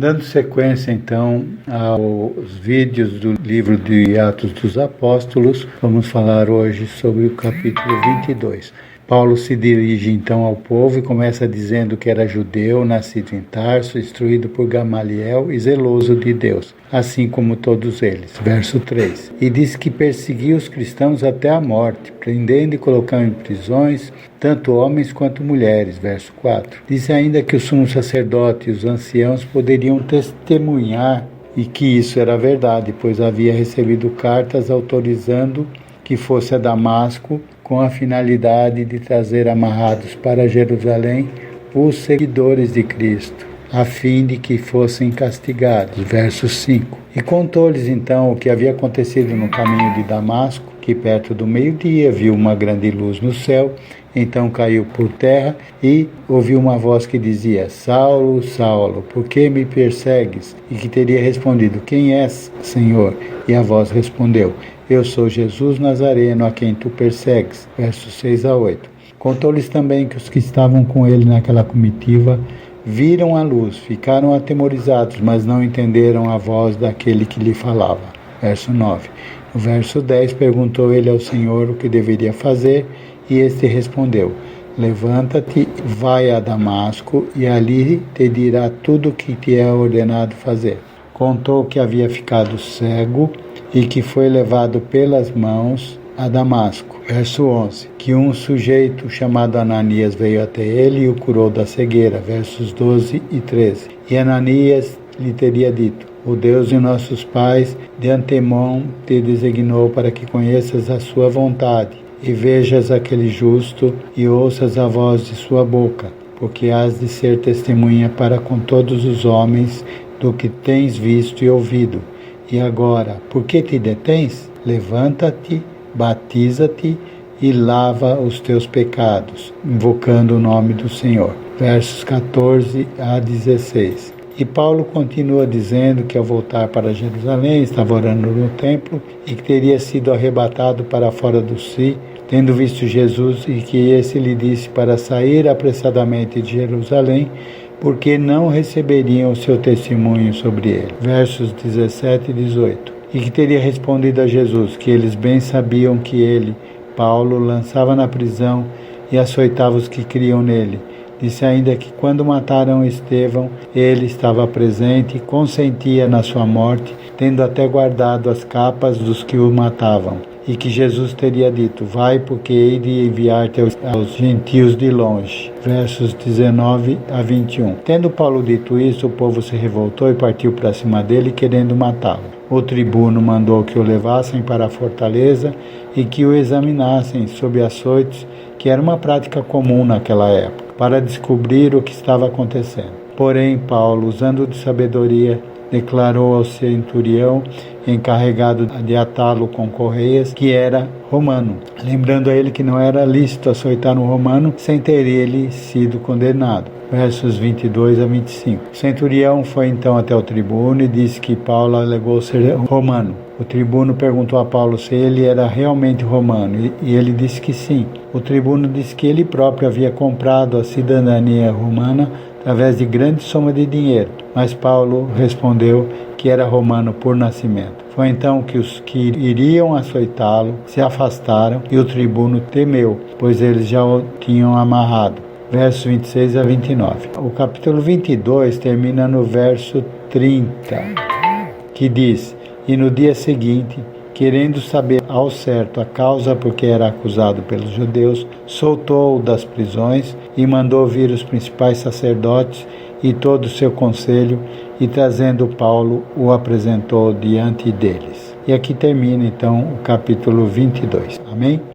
Dando sequência, então, aos vídeos do livro de Atos dos Apóstolos, vamos falar hoje sobre o capítulo 22. Paulo se dirige então ao povo e começa dizendo que era judeu, nascido em Tarso, instruído por Gamaliel e zeloso de Deus, assim como todos eles. Verso 3. E diz que perseguia os cristãos até a morte, prendendo e colocando em prisões tanto homens quanto mulheres. Verso 4. Diz ainda que o sumo sacerdote e os anciãos poderiam testemunhar e que isso era verdade, pois havia recebido cartas autorizando que fosse a Damasco com a finalidade de trazer amarrados para Jerusalém os seguidores de Cristo, a fim de que fossem castigados. Verso 5. E contou-lhes então o que havia acontecido no caminho de Damasco, que perto do meio-dia viu uma grande luz no céu, então caiu por terra e ouviu uma voz que dizia: Saulo, Saulo, por que me persegues? E que teria respondido: Quem és, Senhor? E a voz respondeu: Eu sou Jesus Nazareno, a quem tu persegues. Versos 6 a 8. Contou-lhes também que os que estavam com ele naquela comitiva viram a luz, ficaram atemorizados, mas não entenderam a voz daquele que lhe falava. Verso 9. No verso 10, perguntou ele ao Senhor o que deveria fazer, e este respondeu: Levanta-te, vai a Damasco, e ali te dirá tudo o que te é ordenado fazer. Contou que havia ficado cego e que foi levado pelas mãos a Damasco. Verso 11. Que um sujeito chamado Ananias veio até ele e o curou da cegueira. Versos 12 e 13. E Ananias lhe teria dito: O Deus de nossos pais de antemão te designou para que conheças a sua vontade e vejas aquele justo e ouças a voz de sua boca, porque hás de ser testemunha para com todos os homens do que tens visto e ouvido. E agora, por que te detens? Levanta-te, batiza-te e lava os teus pecados, invocando o nome do Senhor. Versos 14 a 16. E Paulo continua dizendo que ao voltar para Jerusalém estava orando no templo e que teria sido arrebatado para fora do si, tendo visto Jesus, e que esse lhe disse para sair apressadamente de Jerusalém, porque não receberiam o seu testemunho sobre ele. Versos 17 e 18. E que teria respondido a Jesus que eles bem sabiam que ele, Paulo, lançava na prisão e açoitava os que criam nele. Disse ainda que quando mataram Estevão, ele estava presente e consentia na sua morte, tendo até guardado as capas dos que o matavam. E que Jesus teria dito: Vai, porque hei de enviar-te aos gentios de longe. Versos 19 a 21. Tendo Paulo dito isso, o povo se revoltou e partiu para cima dele, querendo matá-lo. O tribuno mandou que o levassem para a fortaleza e que o examinassem sob açoites, que era uma prática comum naquela época, para descobrir o que estava acontecendo. Porém, Paulo, usando de sabedoria, declarou ao centurião encarregado de atá-lo com correias que era romano, lembrando a ele que não era lícito açoitar um romano sem ter ele sido condenado. Versos 22 a 25. O centurião foi então até o tribuno e disse que Paulo alegou ser romano. O tribuno perguntou a Paulo se ele era realmente romano e ele disse que sim. O tribuno disse que ele próprio havia comprado a cidadania romana através de grande soma de dinheiro, mas Paulo respondeu que era romano por nascimento. Foi então que os que iriam açoitá-lo se afastaram e o tribuno temeu, pois eles já o tinham amarrado. Versos 26 a 29. O capítulo 22 termina no verso 30, que diz: E no dia seguinte, querendo saber ao certo a causa por que era acusado pelos judeus, soltou-o das prisões e mandou vir os principais sacerdotes e todo o seu conselho, e trazendo Paulo, o apresentou diante deles. E aqui termina então o capítulo 22. Amém?